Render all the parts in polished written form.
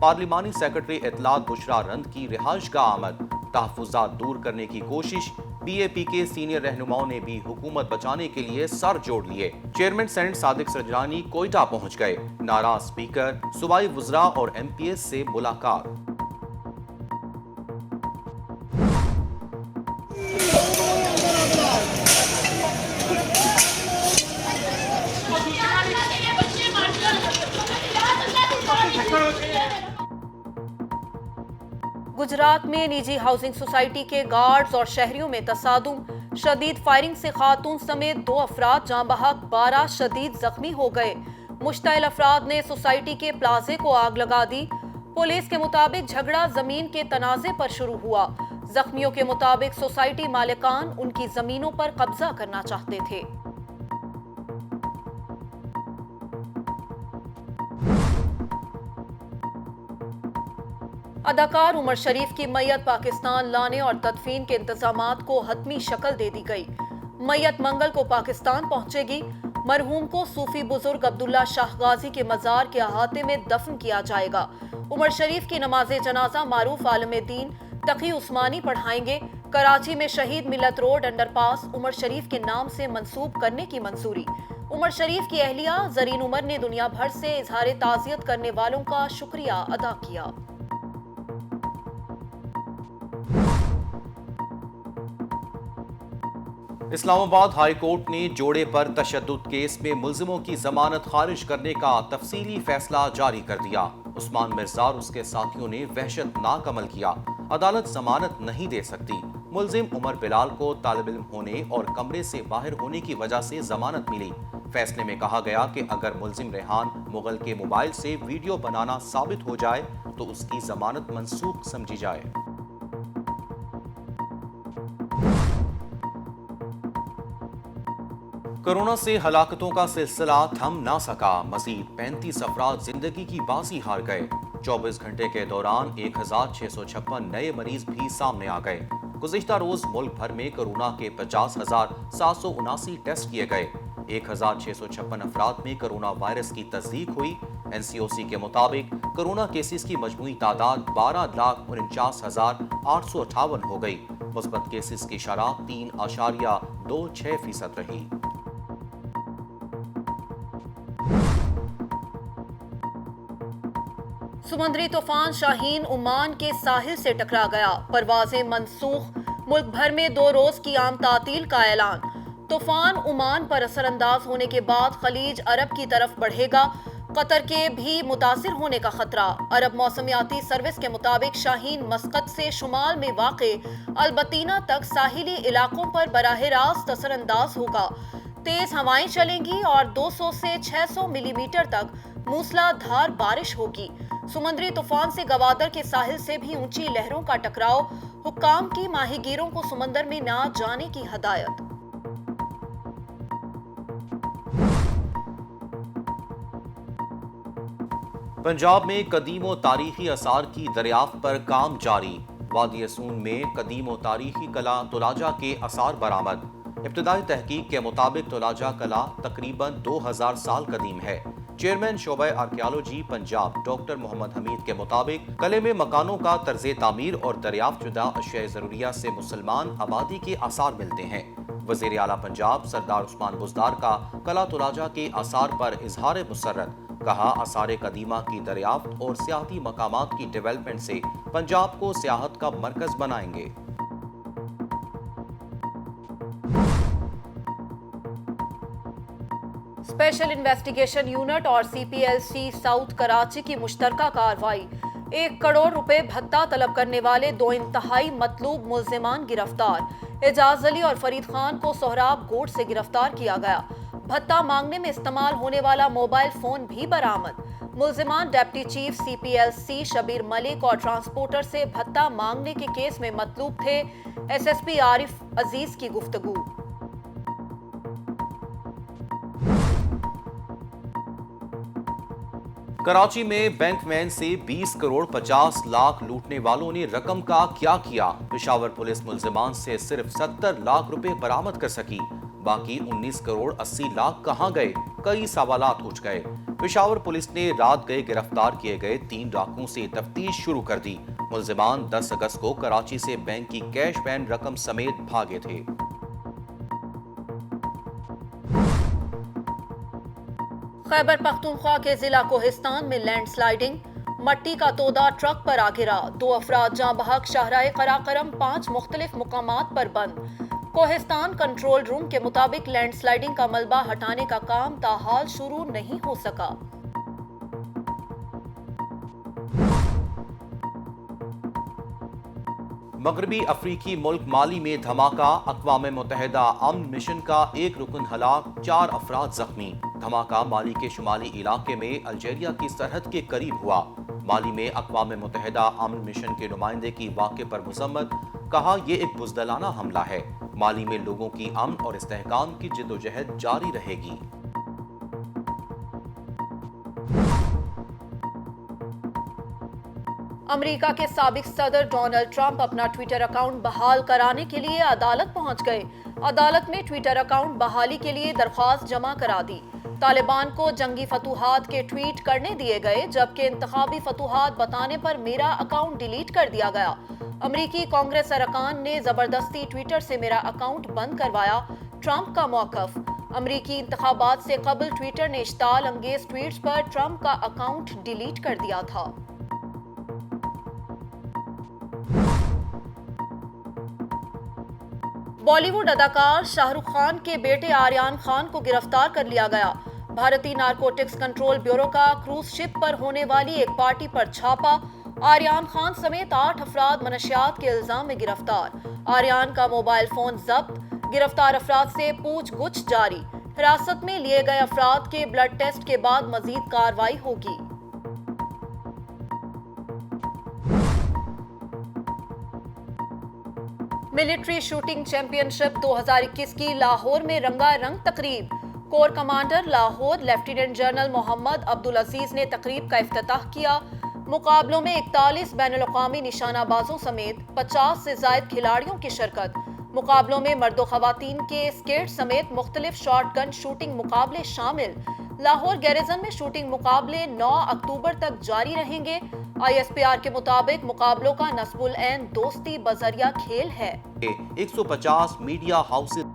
پارلیمانی سیکرٹری اطلاعات بشرا رند کی رہائش گاہ آمد، تحفظات دور کرنے کی کوشش، بی اے پی کے سینئر رہنماؤں نے بھی حکومت بچانے کے لیے سر جوڑ لیے۔ چیئرمین سینٹ صادق سرجرانی کوئٹہ پہنچ گئے، ناراض اسپیکر، صوبائی وزراء اور ایم پی ایس سے ملاقات۔ گجرات میں نجی ہاؤسنگ سوسائٹی کے گارڈز اور شہریوں میں تصادم، شدید فائرنگ سے خاتون سمیت 2 افراد جاں بحق، 12 شدید زخمی ہو گئے۔ مشتعل افراد نے سوسائٹی کے پلازے کو آگ لگا دی۔ پولیس کے مطابق جھگڑا زمین کے تنازع پر شروع ہوا۔ زخمیوں کے مطابق سوسائٹی مالکان ان کی زمینوں پر قبضہ کرنا چاہتے تھے۔ اداکار عمر شریف کی میت پاکستان لانے اور تدفین کے انتظامات کو حتمی شکل دے دی گئی۔ میت منگل کو پاکستان پہنچے گی۔ مرحوم کو صوفی بزرگ عبداللہ شاہ غازی کے مزار کے احاطے میں دفن کیا جائے گا۔ عمر شریف کی نماز جنازہ معروف عالم دین تقی عثمانی پڑھائیں گے۔ کراچی میں شہید ملت روڈ انڈر پاس عمر شریف کے نام سے منسوب کرنے کی منظوری۔ عمر شریف کی اہلیہ زرین عمر نے دنیا بھر سے اظہار تعزیت کرنے والوں کا شکریہ ادا کیا۔ اسلام آباد ہائی کورٹ نے جوڑے پر تشدد کیس میں ملزموں کی ضمانت خارج کرنے کا تفصیلی فیصلہ جاری کر دیا۔ عثمان مرزا اور اس کے ساتھیوں نے وحشت ناک عمل کیا۔ عدالت ضمانت نہیں دے سکتی۔ ملزم عمر بلال کو طالب علم ہونے اور کمرے سے باہر ہونے کی وجہ سے ضمانت ملی۔ فیصلے میں کہا گیا کہ اگر ملزم ریحان مغل کے موبائل سے ویڈیو بنانا ثابت ہو جائے تو اس کی ضمانت منسوخ سمجھی جائے۔ کورونا سے ہلاکتوں کا سلسلہ تھم نہ سکا، مزید 35 افراد زندگی کی بازی ہار گئے۔ 24 گھنٹے کے دوران 1656 نئے مریض بھی سامنے آ گئے۔ گزشتہ روز ملک بھر میں کورونا کے 50,779 ٹیسٹ کیے گئے۔ 1656 افراد میں کورونا وائرس کی تصدیق ہوئی۔ این سی او سی کے مطابق کورونا کیسز کی مجموعی تعداد 12,49,858 ہو گئی۔ مثبت کیسز کی شرح 3.26% رہی۔ سمندری طوفان شاہین عمان کے ساحل سے ٹکرا گیا، پروازیں منسوخ، ملک بھر میں 2 روز کی عام تعطیل کا اعلان۔ طوفان عمان پر اثر انداز ہونے کے بعد خلیج عرب کی طرف بڑھے گا، قطر کے بھی متاثر ہونے کا خطرہ۔ عرب موسمیاتی سروس کے مطابق شاہین مسقط سے شمال میں واقع البطینہ تک ساحلی علاقوں پر براہ راست اثر انداز ہوگا۔ تیز ہوائیں چلیں گی اور 200 سے 600 ملی میٹر تک موسلا دھار بارش ہوگی۔ سمندری طوفان سے گوادر کے ساحل سے بھی اونچی لہروں کا ٹکراؤ، حکام کی ماہی گیروں کو سمندر میں نہ جانے کی ہدایت۔ پنجاب میں قدیم و تاریخی آثار کی دریافت پر کام جاری۔ وادی سون میں قدیم و تاریخی قلعہ تلاجہ کے آثار برآمد۔ ابتدائی تحقیق کے مطابق تلاجہ قلعہ تقریباً 2000 سال قدیم ہے۔ چیئرمین شعبہ آرکیالوجی پنجاب ڈاکٹر محمد حمید کے مطابق قلعے میں مکانوں کا طرز تعمیر اور دریافت شدہ اشیاء ضروریہ سے مسلمان آبادی کے آثار ملتے ہیں۔ وزیر اعلیٰ پنجاب سردار عثمان بزدار کا قلعہ تلاجہ کے آثار پر اظہار مسرت، کہا آثار قدیمہ کی دریافت اور سیاحتی مقامات کی ڈیولپمنٹ سے پنجاب کو سیاحت کا مرکز بنائیں گے۔ اسپیشل انویسٹیگیشن یونٹ اور C P L C south Karachi کی مشترکہ کارروائی، 1 کروڑ روپے بھتہ طلب کرنے والے 2 انتہائی مطلوب ملزمان گرفتار۔ اعجاز علی اور فرید خان کو سہراب گوٹ سے گرفتار کیا گیا۔ بھتہ مانگنے میں استعمال ہونے والا موبائل فون بھی برآمد۔ ملزمان ڈپٹی چیف سی پی ایل سی شبیر ملک اور ٹرانسپورٹر سے بھتہ مانگنے کے کیس میں مطلوب تھے۔ ایس ایس پی عارف عزیز کی گفتگو۔ کراچی میں بینک وین سے 20 کروڑ 50 لاکھ لوٹنے والوں نے رقم کا کیا کیا؟ پشاور پولیس ملزمان سے صرف 70 لاکھ روپے برآمد کر سکی، باقی 19 کروڑ 80 لاکھ کہاں گئے؟ کئی سوالات اٹھ گئے۔ پشاور پولیس نے رات گئے گرفتار کیے گئے 3 ڈاکوؤں سے تفتیش شروع کر دی۔ ملزمان 10 اگست کو کراچی سے بینک کی کیش وین رقم سمیت بھاگے تھے۔ خیبر پختونخوا کے ضلع کوہستان میں لینڈ سلائیڈنگ، مٹی کا تودا ٹرک پر آ گرا، 2 افراد جاں بحق، شاہراہ قراقرم 5 مختلف مقامات پر بند۔ کوہستان کنٹرول روم کے مطابق لینڈ سلائیڈنگ کا ملبہ ہٹانے کا کام تاحال شروع نہیں ہو سکا۔ مغربی افریقی ملک مالی میں دھماکہ، اقوام متحدہ امن مشن کا ایک رکن ہلاک، 4 افراد زخمی۔ دھماکہ مالی کے شمالی علاقے میں الجیریا کی سرحد کے قریب ہوا۔ مالی میں اقوام متحدہ امن مشن کے نمائندے کی واقعے پر مذمت، کہا یہ ایک بزدلانہ حملہ ہے۔ مالی میں لوگوں کی امن اور استحکام کی جدوجہد جاری رہے گی۔ امریکہ کے سابق صدر ڈونلڈ ٹرمپ اپنا ٹویٹر اکاؤنٹ بحال کرانے کے لیے عدالت پہنچ گئے۔ عدالت میں ٹویٹر اکاؤنٹ بحالی کے لیے درخواست جمع کرا دی۔ طالبان کو جنگی فتوحات کے ٹویٹ کرنے دیے گئے، جبکہ انتخابی فتوحات بتانے پر میرا اکاؤنٹ ڈیلیٹ کر دیا گیا۔ امریکی کانگریس ارکان نے زبردستی ٹویٹر سے میرا اکاؤنٹ بند کروایا، ٹرمپ کا موقف۔ امریکی انتخابات سے قبل ٹویٹر نے اشتعال انگیز ٹویٹس پر ٹرمپ کا اکاؤنٹ ڈیلیٹ کر دیا تھا۔ بالی ووڈ اداکار شاہ رخ خان کے بیٹے آریان خان کو گرفتار کر لیا گیا۔ بھارتی نارکوٹکس کنٹرول بیورو کا کروز شپ پر ہونے والی ایک پارٹی پر چھاپا، آریان خان سمیت 8 افراد منشیات کے الزام میں گرفتار۔ آریان کا موبائل فون ضبط، گرفتار افراد سے پوچھ گچھ جاری۔ حراست میں لیے گئے افراد کے بلڈ ٹیسٹ کے بعد مزید کارروائی ہوگی۔ ملٹری شوٹنگ چیمپئن شپ 2021 کی لاہور میں رنگا رنگ تقریب، corps commander Lahore lieutenant general Muhammad Abdul Aziz نے تقریب کا افتتاح کیا۔ مقابلوں میں 41 بین الاقوامی نشانہ بازوں سمیت 50 سے زائد کھلاڑیوں کی شرکت۔ مقابلوں میں مرد و خواتین کے اسکیٹ سمیت مختلف شارٹ گن شوٹنگ مقابلے شامل۔ لاہور گیریزن میں شوٹنگ مقابلے 9 اکتوبر تک جاری رہیں گے۔ ISPR کے مطابق مقابلوں کا نصب العین دوستی بذریعہ کھیل ہے۔ 150 میڈیا ہاؤسز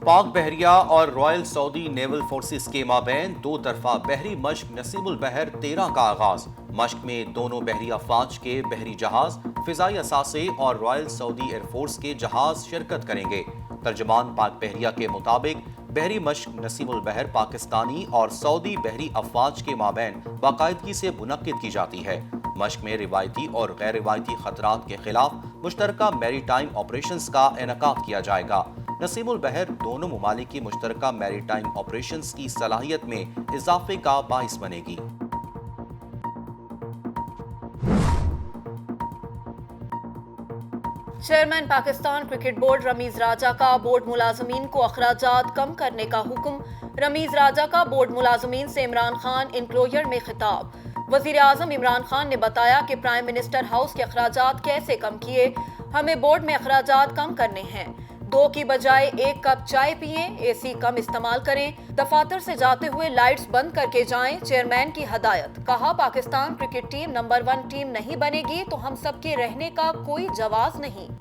پاک بحریہ اور رائل سعودی نیول فورسز کے مابین 2 طرفہ بحری مشق نسیم البحر 13 کا آغاز۔ مشق میں دونوں بحری افواج کے بحری جہاز، فضائی اثاثے اور رائل سعودی ایئر فورس کے جہاز شرکت کریں گے۔ ترجمان پاک بحریہ کے مطابق بحری مشق نسیم البحر پاکستانی اور سعودی بحری افواج کے مابین باقاعدگی سے منعقد کی جاتی ہے۔ مشق میں روایتی اور غیر روایتی خطرات کے خلاف مشترکہ میری ٹائم آپریشنز کا انعقاد کیا جائے گا۔ نسیم البحر دونوں ممالک کی مشترکہ میری ٹائم آپریشنز کی صلاحیت میں اضافے کا باعث بنے گی۔ Chairman Pakistan cricket board Ramiz Raja کا بورڈ ملازمین کو اخراجات کم کرنے کا حکم۔ رمیز راجہ کا بورڈ ملازمین سے عمران خان انکلوژر میں خطاب۔ وزیر اعظم عمران خان نے بتایا کہ پرائم منسٹر ہاؤس کے اخراجات کیسے کم کیے، ہمیں بورڈ میں اخراجات کم کرنے ہیں۔ 2 کی بجائے 1 کپ چائے پئیں، AC کم استعمال کریں، دفاتر سے جاتے ہوئے لائٹس بند کر کے جائیں، چیئرمین کی ہدایت۔ کہا Pakistan cricket team number 1 team نہیں بنے گی تو ہم سب کے رہنے کا کوئی جواز نہیں۔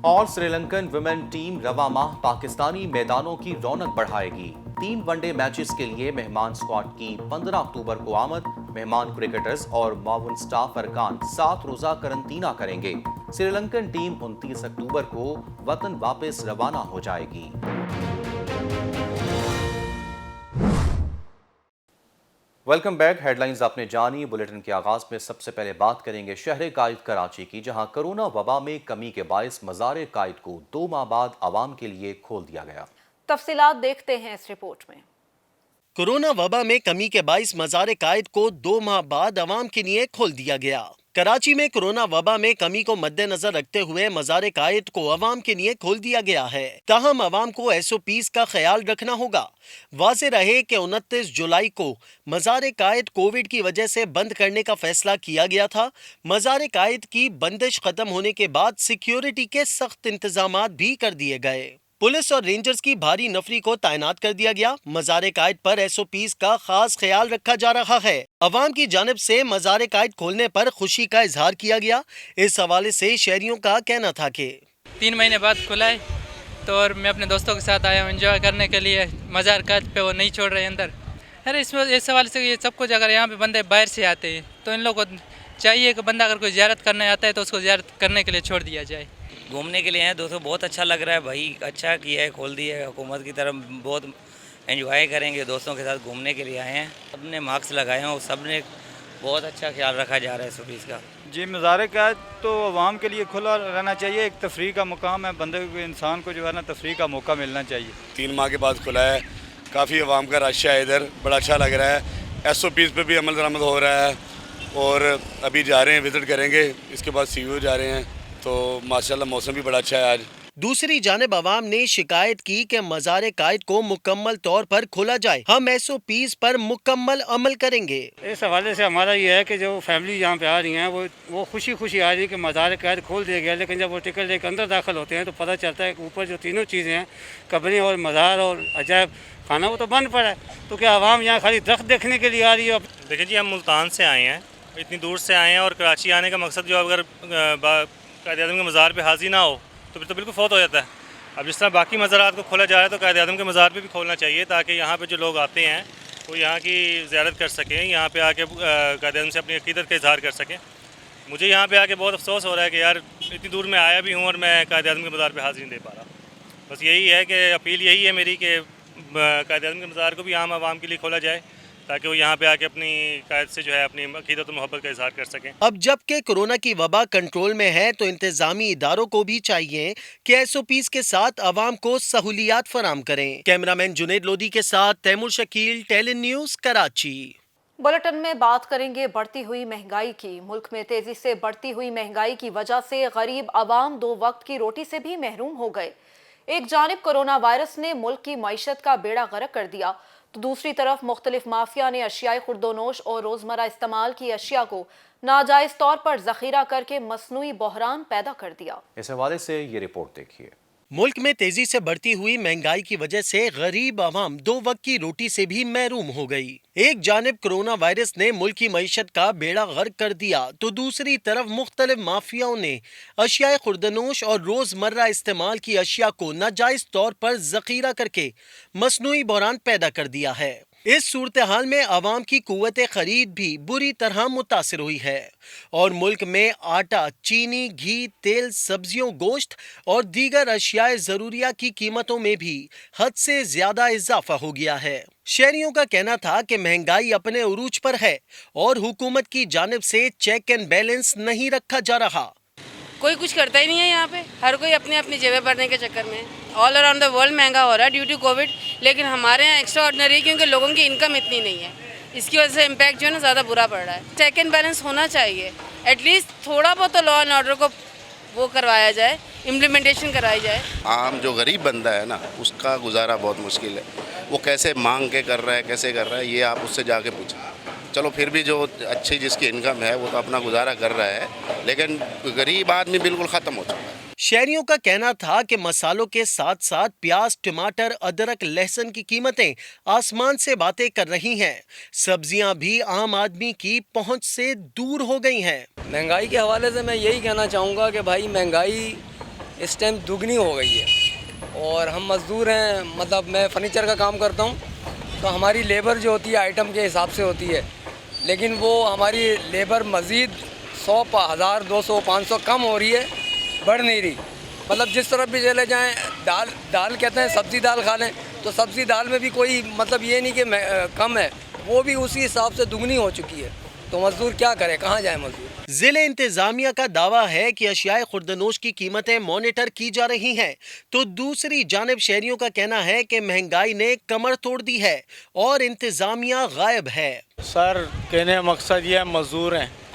اور سری لنکن ویمن ٹیم رواں ماہ پاکستانی میدانوں کی رونق بڑھائے گی۔ 3 ون ڈے میچز کے لیے مہمان اسکواڈ کی 15 اکتوبر کو آمد۔ مہمان کرکٹرز اور معاون سٹاف ارکان 7 روزہ قرنطینہ کریں گے۔ سری لنکن ٹیم 29 اکتوبر کو وطن واپس روانہ ہو جائے گی۔ Welcome back. ہیڈ لائنز آپ نے جانی۔ بلیٹن کے آغاز میں سب سے پہلے بات کریں گے شہر قائد کراچی کی، جہاں کرونا وبا میں کمی کے باعث مزار قائد کو 2 ماہ بعد عوام کے لیے کھول دیا گیا۔ تفصیلات دیکھتے ہیں اس رپورٹ میں۔ کورونا وبا میں کمی کے باعث مزار قائد کو 2 ماہ بعد عوام کے لیے کھول دیا گیا۔ کراچی میں کورونا وبا میں کمی کو مد نظر رکھتے ہوئے مزار قائد کو عوام کے لیے کھول دیا گیا ہے، تاہم عوام کو SOPs کا خیال رکھنا ہوگا۔ واضح رہے کہ 29 جولائی کو مزار قائد کووڈ کی وجہ سے بند کرنے کا فیصلہ کیا گیا تھا۔ مزار قائد کی بندش ختم ہونے کے بعد سیکیورٹی کے سخت انتظامات بھی کر دیے گئے۔ پولیس اور رینجرز کی بھاری نفری کو تعینات کر دیا گیا۔ مزار قائد پر SOPs کا خاص خیال رکھا جا رہا ہے۔ عوام کی جانب سے مزار قائد کھولنے پر خوشی کا اظہار کیا گیا۔ اس حوالے سے شہریوں کا کہنا تھا کہ 3 مہینے بعد کھلا ہے تو اور میں اپنے دوستوں کے ساتھ آیا ہوں انجوائے کرنے کے لیے۔ مزار قائد پہ وہ نہیں چھوڑ رہے اندر۔ ارے اس حوالے سے یہ سب کچھ اگر یہاں پہ بندے باہر سے آتے ہیں تو ان لوگوں کو چاہیے کہ بندہ اگر کوئی زیارت کرنے آتا ہے تو اس کو زیارت کرنے کے لیے چھوڑ دیا جائے۔ گھومنے کے لیے ہیں دوستوں، بہت اچھا لگ رہا ہے بھائی، اچھا کیا ہے، کھول دیا ہے حکومت کی طرف، بہت انجوائے کریں گے، دوستوں کے ساتھ گھومنے کے لیے آئے ہیں۔ سب نے ماسک لگائے ہیں اور سب نے بہت اچھا خیال رکھا جا رہا ہے SOPs کا۔ جی مزار قائد تو عوام کے لیے کھلا رہنا چاہیے، ایک تفریح کا مقام ہے، بندے کو انسان کو جو ہے نا تفریح کا موقع ملنا چاہیے۔ 3 ماہ کے بعد کھلا ہے، کافی عوام کا رش ہے ادھر، بڑا اچھا لگ رہا ہے۔ SOPs پہ بھی عمل درآمد ہو رہا ہے اور ابھی جا رہے ہیں، وزٹ کریں گے، اس کے بعد CU جا رہے ہیں، تو ماشاءاللہ موسم بھی بڑا اچھا ہے آج۔ دوسری جانب عوام نے شکایت کی کہ مزار قائد کو مکمل طور پر کھولا جائے، ہم SOPs پر مکمل عمل کریں گے۔ اس حوالے سے ہمارا یہ ہے کہ جو فیملی یہاں پہ آ رہی ہیں وہ خوشی آ رہی ہے کہ مزار قائد کھول دیا گیا، لیکن جب وہ ٹکٹ لے کے اندر داخل ہوتے ہیں تو پتہ چلتا ہے کہ اوپر جو تینوں چیزیں ہیں، قبریں اور مزار اور عجائب خانہ، وہ تو بند پڑا ہے۔ تو کیا عوام یہاں خالی درخت دیکھنے کے لیے آ رہی ہے؟ دیکھیں جی، ہم ملتان سے آئے ہیں، اتنی دور سے آئے ہیں، اور کراچی آنے کا مقصد جو اگر قائد اعظم کے مزار پہ حاضری نہ ہو تو پھر تو بالکل فوت ہو جاتا ہے۔ اب جس طرح باقی مزارات کو کھولا جا رہا ہے تو قائد اعظم کے مزار پہ بھی کھولنا چاہیے، تاکہ یہاں پہ جو لوگ آتے ہیں وہ یہاں کی زیارت کر سکیں، یہاں پہ آ کے قائد اعظم سے اپنی عقیدت کا اظہار کر سکیں۔ مجھے یہاں پہ آ کے بہت افسوس ہو رہا ہے کہ یار اتنی دور میں آیا بھی ہوں اور میں قائد اعظم کے مزار پہ حاضری نہیں دے پا رہا۔ بس یہی ہے کہ اپیل یہی ہے میری کہ قائد اعظم کے مزار کو بھی عام عوام کے لیے کھولا جائے، تاکہ وہ یہاں پہ آ کے اپنی قائد سے جو ہے اپنی عقیدت و محبت کا اظہار کر سکیں۔ اب جبکہ کورونا کی وبا کنٹرول میں ہے تو انتظامی اداروں کو بھی چاہیے کہ SOPs کے ساتھ عوام کو سہولیات فراہم کریں۔ کیمرامین جنید لودھی کے ساتھ Taimur Shakeel, Talon news, Karachi. Bulletin میں بات کریں گے بڑھتی ہوئی مہنگائی کی۔ ملک میں تیزی سے بڑھتی ہوئی مہنگائی کی وجہ سے غریب عوام 2 وقت کی روٹی سے بھی محروم ہو گئے۔ ایک جانب کورونا وائرس نے ملک کی معیشت کا بیڑا غرق کر دیا تو دوسری طرف مختلف مافیا نے اشیاء خوردونوش اور روزمرہ استعمال کی اشیاء کو ناجائز طور پر ذخیرہ کر کے مصنوعی بحران پیدا کر دیا۔ اس حوالے سے یہ رپورٹ دیکھیے۔ ملک میں تیزی سے بڑھتی ہوئی مہنگائی کی وجہ سے غریب عوام 2 وقت کی روٹی سے بھی محروم ہو گئی۔ ایک جانب کورونا وائرس نے ملک کی معیشت کا بیڑا غرق کر دیا تو دوسری طرف مختلف مافیاؤں نے اشیاء خوردنوش اور روزمرہ استعمال کی اشیاء کو ناجائز طور پر ذخیرہ کر کے مصنوعی بحران پیدا کر دیا ہے۔ اس صورتحال میں عوام کی قوت خرید بھی بری طرح متاثر ہوئی ہے اور ملک میں آٹا، چینی، گھی، تیل، سبزیوں، گوشت اور دیگر اشیاء ضروریہ کی قیمتوں میں بھی حد سے زیادہ اضافہ ہو گیا ہے۔ شہریوں کا کہنا تھا کہ مہنگائی اپنے عروج پر ہے اور حکومت کی جانب سے چیک اینڈ بیلنس نہیں رکھا جا رہا۔ کوئی کچھ کرتا ہی نہیں ہے یہاں پہ، ہر کوئی اپنی اپنی جیبیں بھرنے کے چکر میں۔ آل اراؤنڈ دا ورلڈ مہنگا ہو رہا ہے ڈیو ٹو کووڈ، لیکن ہمارے یہاں ایکسٹرا آرڈنری ہے کیونکہ لوگوں کی انکم اتنی نہیں ہے، اس کی وجہ سے امپیکٹ جو ہے نا زیادہ برا پڑ رہا ہے۔ چیک اینڈ بیلنس ہونا چاہیے، ایٹ لیسٹ تھوڑا بہت تو لا اینڈ آرڈر کو وہ کروایا جائے، امپلیمنٹیشن کرائی جائے۔ عام جو غریب بندہ ہے نا، اس کا گزارا بہت مشکل ہے، وہ کیسے مانگ کے کر رہا ہے، کیسے کر رہا ہے، یہ آپ اس سے جا کے پوچھیں۔ چلو پھر بھی جو اچھی جس کی انکم ہے وہ تو اپنا گزارا کر رہا ہے، لیکن غریب آدمی بالکل ختم ہو چکا ہے۔ شہریوں کا کہنا تھا کہ مسالوں کے ساتھ ساتھ پیاز، ٹماٹر، ادرک، لہسن کی قیمتیں آسمان سے باتیں کر رہی ہیں۔ سبزیاں بھی عام آدمی کی پہنچ سے دور ہو گئی ہیں۔ مہنگائی کے حوالے سے میں یہی کہنا چاہوں گا کہ بھائی مہنگائی اس ٹائم دگنی ہو گئی ہے اور ہم مزدور ہیں، مطلب میں فرنیچر کا کام کرتا ہوں تو ہماری لیبر جو ہوتی ہے آئٹم کے حساب سے ہوتی ہے، لیکن وہ ہماری لیبر مزید 100، 1000، 200، 500 کم ہو رہی ہے، بڑھ نہیں رہی۔ مطلب جس طرف بھی چلے جائیں، دال کہتے ہیں سبزی دال کھا لیں تو سبزی دال میں بھی کوئی مطلب یہ نہیں کہ کم ہے، وہ بھی اسی حساب سے دگنی ہو چکی ہے، تو مزدور کیا کرے، کہاں جائے مزدور۔ ضلع انتظامیہ کا دعویٰ ہے کہ اشیاء خوردنوش کی قیمتیں مانیٹر کی جا رہی ہیں تو دوسری جانب شہریوں کا کہنا ہے کہ مہنگائی نے کمر توڑ دی ہے اور انتظامیہ غائب ہے۔ سر کہنے کا مقصد یہ ہے مزدور ہیں،